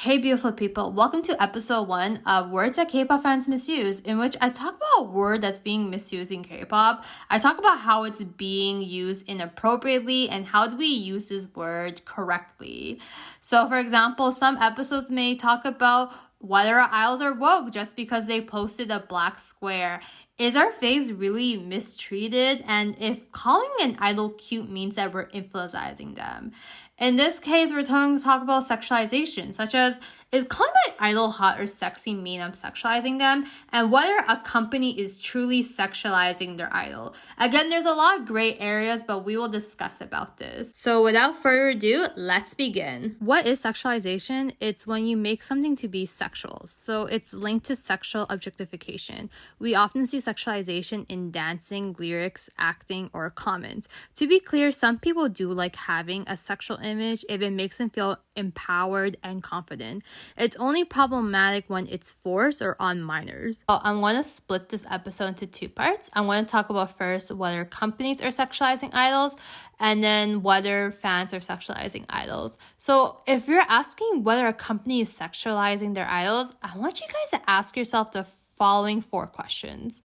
Hey beautiful people, welcome to episode 1 of Words that K-pop fans misuse, in which I talk about a word that's being misused in K-pop. I talk about how it's being used inappropriately and how do we use this word correctly. So for example, some episodes may talk about whether our idols are woke just because they posted a black square. Is our faves really mistreated? And if calling an idol cute means that we're influencing them. In this case, we're going to talk about sexualization, such as, is calling my idol hot or sexy mean I'm sexualizing them? And whether a company is truly sexualizing their idol. Again, there's a lot of gray areas, but we will discuss about this. So without further ado, let's begin. What is sexualization? It's when you make something to be sexual. So it's linked to sexual objectification. We often see sexualization in dancing, lyrics, acting, or comments. To be clear, some people do like having a sexual image if it makes them feel empowered and confident. It's only problematic when it's forced or on minors. I'm going to split this episode into 2 parts. I'm going to talk about first whether companies are sexualizing idols and then whether fans are sexualizing idols. So if you're asking whether a company is sexualizing their idols, I want you guys to ask yourself the following 4 questions.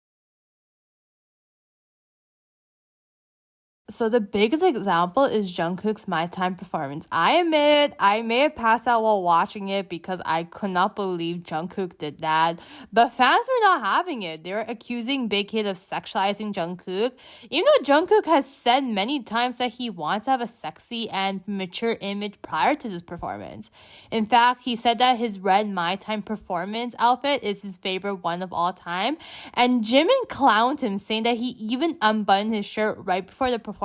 So the biggest example is Jungkook's My Time performance. I admit I may have passed out while watching it because I could not believe Jungkook did that. But fans were not having it. They were accusing Big Hit of sexualizing Jungkook. Even though Jungkook has said many times that he wants to have a sexy and mature image prior to this performance. In fact, he said that his red My Time performance outfit is his favorite one of all time. And Jimin clowned him, saying that he even unbuttoned his shirt right before the performance,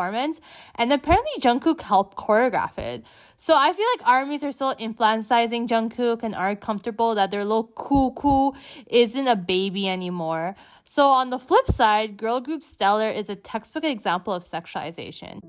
and apparently Jungkook helped choreograph it. So I feel like ARMYs are still influencing Jungkook and aren't comfortable that their little cool isn't a baby anymore. So on the flip side, girl group Stellar is a textbook example of sexualization.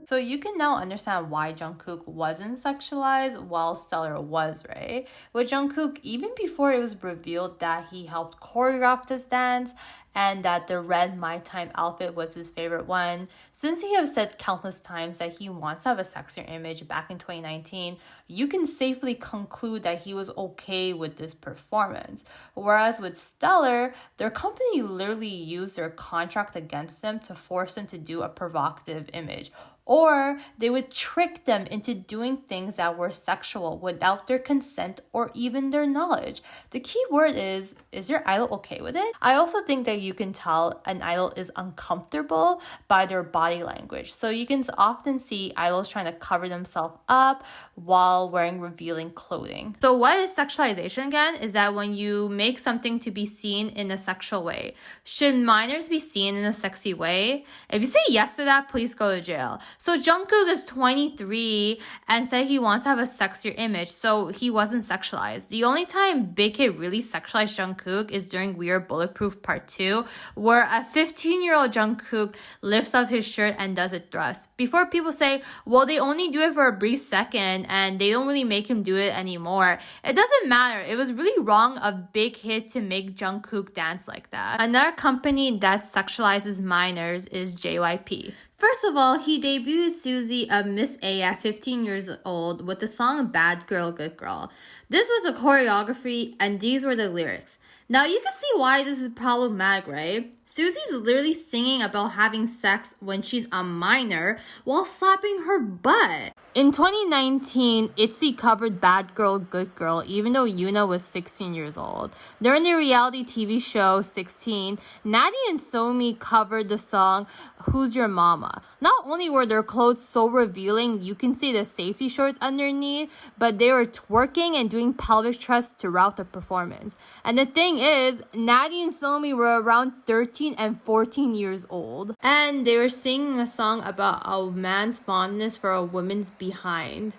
So you can now understand why Jungkook wasn't sexualized while Stellar was, right? With Jungkook, even before it was revealed that he helped choreograph this dance and that the red My Time outfit was his favorite one, since he has said countless times that he wants to have a sexier image back in 2019, you can safely conclude that he was okay with this performance. Whereas with Stellar, their company literally used their contract against them to force them to do a provocative image. Or they would trick them into doing things that were sexual without their consent or even their knowledge. The key word is your idol okay with it? I also think that you can tell an idol is uncomfortable by their body language. So you can often see idols trying to cover themselves up while wearing revealing clothing. So what is sexualization again? Is that when you make something to be seen in a sexual way. Should minors be seen in a sexy way? If you say yes to that, please go to jail. So Jungkook is 23 and said he wants to have a sexier image, so he wasn't sexualized. The only time Big Hit really sexualized Jungkook is during We Are Bulletproof Part 2, where a 15-year-old Jungkook lifts up his shirt and does a thrust. Before people say, well, they only do it for a brief second and they don't really make him do it anymore. It doesn't matter. It was really wrong of Big Hit to make Jungkook dance like that. Another company that sexualizes minors is JYP. First of all, he debuted Suzy of Miss A at 15 years old with the song Bad Girl, Good Girl. This was a choreography and these were the lyrics. Now you can see why this is problematic, right? Suzy's literally singing about having sex when she's a minor while slapping her butt. In 2019, itzy covered Bad Girl, Good Girl even though Yoona was 16 years old. During the reality TV show 16, Natty and Somi covered the song Who's Your Mama. Not only were their clothes so revealing, you can see the safety shorts underneath, but they were twerking and doing pelvic thrusts throughout the performance. And the thing is, Natty and Somi were around 13 and 14 years old. And they were singing a song about a man's fondness for a woman's behind.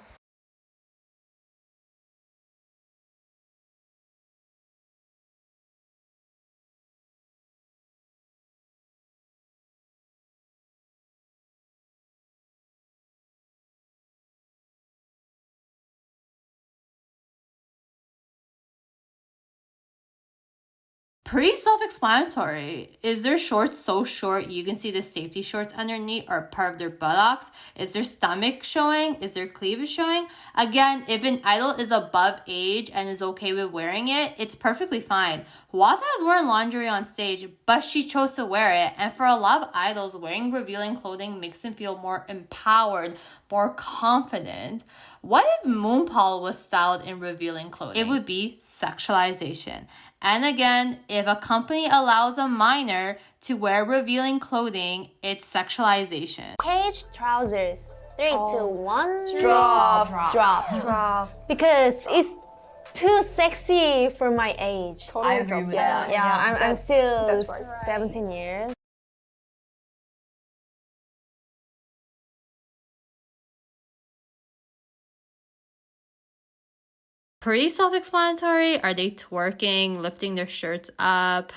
Pretty self-explanatory. Is their shorts so short you can see the safety shorts underneath or part of their buttocks? Is their stomach showing? Is their cleavage showing? Again, if an idol is above age and is okay with wearing it, it's perfectly fine. Hwasa has worn lingerie on stage, but she chose to wear it. And for a lot of idols, wearing revealing clothing makes them feel more empowered, more confident. What if moonbyul was styled in revealing clothing? It would be sexualization. And again, if a company allows a minor to wear revealing clothing, it's sexualization. Cage trousers. 3, 2, 1. Drop. Because it's too sexy for my age. Totally agree with that. Yeah, I'm still that's right. 17 years. Pretty self-explanatory. Are they twerking, lifting their shirts up,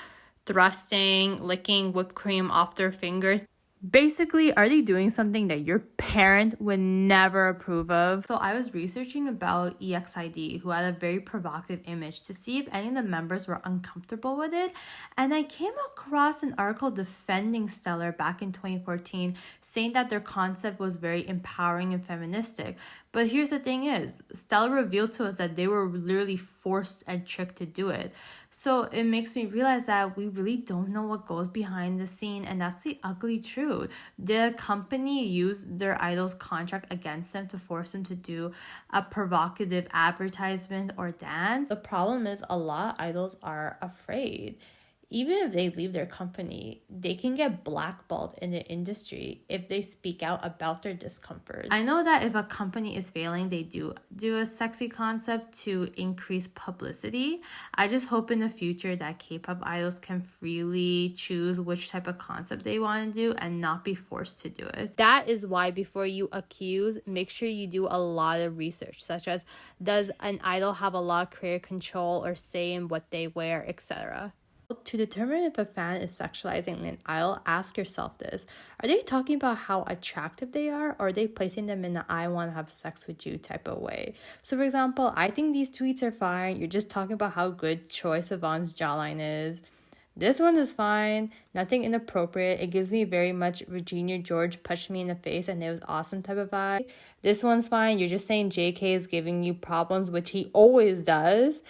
thrusting, licking whipped cream off their fingers? Basically, are they doing something that your parent would never approve of? So I was researching about EXID, who had a very provocative image, to see if any of the members were uncomfortable with it. And I came across an article defending Stellar back in 2014, saying that their concept was very empowering and feministic. But here's the thing is, Stellar revealed to us that they were literally forced and tricked to do it. So it makes me realize that we really don't know what goes behind the scene, and that's the ugly truth. The company used their idol's contract against them to force them to do a provocative advertisement or dance. The problem is a lot of idols are afraid. Even if they leave their company, they can get blackballed in the industry if they speak out about their discomfort. I know that if a company is failing, they do a sexy concept to increase publicity. I just hope in the future that K-pop idols can freely choose which type of concept they want to do and not be forced to do it. That is why before you accuse, make sure you do a lot of research, such as does an idol have a lot of creative control or say in what they wear, etc. To determine if a fan is sexualizing an idol, ask yourself this. Are they talking about how attractive they are, or are they placing them in the I want to have sex with you type of way? So for example, I think these tweets are fine. You're just talking about how good Choi Sivan's jawline is. This one is fine. Nothing inappropriate. It gives me very much Regina George punched me in the face and it was awesome type of vibe. This one's fine. You're just saying JK is giving you problems, which he always does.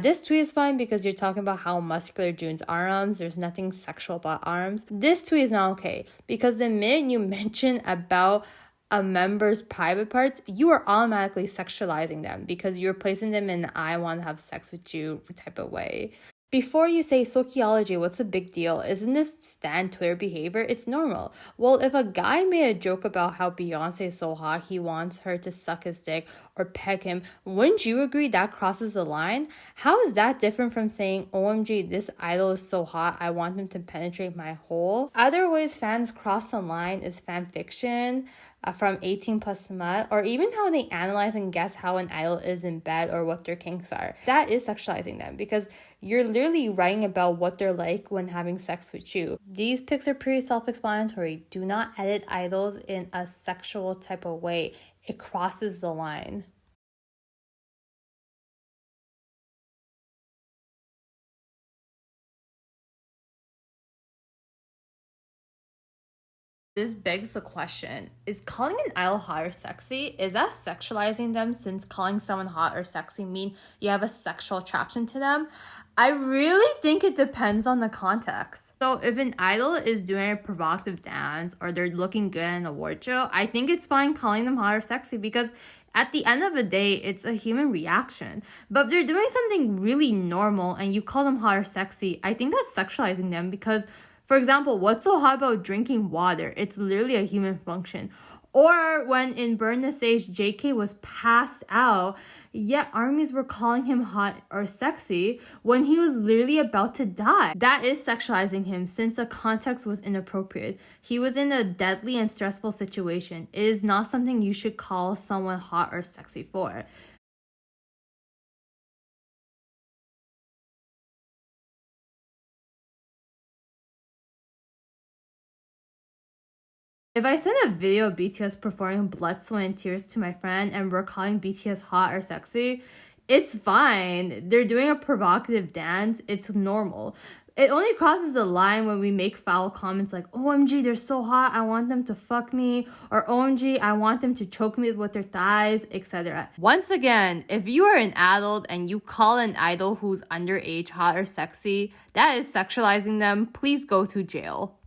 This tweet is fine because you're talking about how muscular Jun's arms. There's nothing sexual about arms. This tweet is not okay because the minute you mention about a member's private parts, you are automatically sexualizing them because you're placing them in the I want to have sex with you type of way. Before you say sociology, what's the big deal? Isn't this stan Twitter behavior? It's normal. Well, if a guy made a joke about how Beyonce is so hot, he wants her to suck his dick or peg him, wouldn't you agree that crosses the line? How is that different from saying, OMG, this idol is so hot, I want him to penetrate my hole? Other ways fans cross the line is fan fiction, from 18 plus smut, or even how they analyze and guess how an idol is in bed or what their kinks are. That is sexualizing them because you're literally writing about what they're like when having sex with you. These pics are pretty self-explanatory. Do not edit idols in a sexual type of way. It crosses the line. This begs the question, is calling an idol hot or sexy, is that sexualizing them, since calling someone hot or sexy mean you have a sexual attraction to them? I really think it depends on the context. So if an idol is doing a provocative dance or they're looking good in a award show, I think it's fine calling them hot or sexy because at the end of the day, it's a human reaction. But if they're doing something really normal and you call them hot or sexy, I think that's sexualizing them because, for example, what's so hot about drinking water? It's literally a human function. Or when in Burn the Stage, JK was passed out, yet armies were calling him hot or sexy when he was literally about to die. That is sexualizing him since the context was inappropriate. He was in a deadly and stressful situation. It is not something you should call someone hot or sexy for. If I send a video of BTS performing Blood, Sweat, and Tears to my friend and we're calling BTS hot or sexy, it's fine. They're doing a provocative dance. It's normal. It only crosses the line when we make foul comments like, OMG, they're so hot, I want them to fuck me, or OMG, I want them to choke me with their thighs, etc. Once again, if you are an adult and you call an idol who's underage hot or sexy, that is sexualizing them. Please go to jail.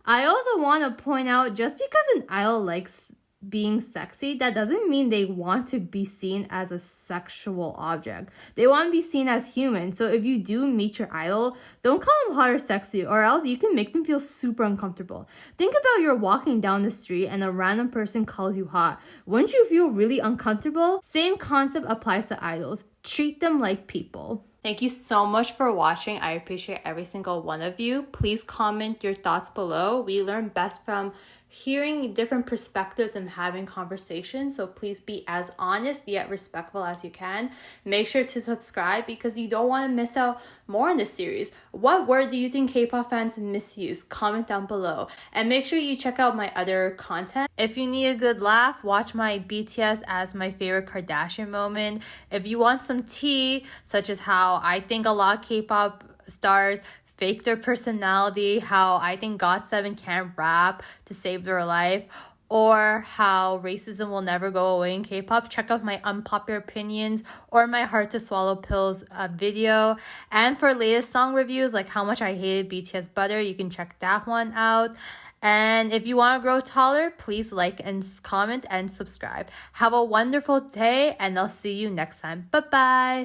I also want to point out, just because an idol likes being sexy, that doesn't mean they want to be seen as a sexual object. They want to be seen as human. So if you do meet your idol, don't call them hot or sexy, or else you can make them feel super uncomfortable. Think about you're walking down the street and a random person calls you hot. Wouldn't you feel really uncomfortable? Same concept applies to idols. Treat them like people. Thank you so much for watching. I appreciate every single one of you. Please comment your thoughts below. We learn best from hearing different perspectives and having conversations, so please be as honest yet respectful as you can. Make sure to subscribe because you don't want to miss out more in this series. What word do you think K-pop fans misuse? Comment down below, and make sure you check out my other content. If you need a good laugh, watch my BTS as my favorite Kardashian moment. If you want some tea, such as how I think a lot of K-pop stars fake their personality, how I think GOT7 can't rap to save their life, or how racism will never go away in K-pop, check out my unpopular opinions or my hard to swallow pills video. And for latest song reviews, like how much I hated BTS Butter, you can check that one out. And if you want to grow taller, please like and comment and subscribe. Have a wonderful day, and I'll see you next time. Bye-bye.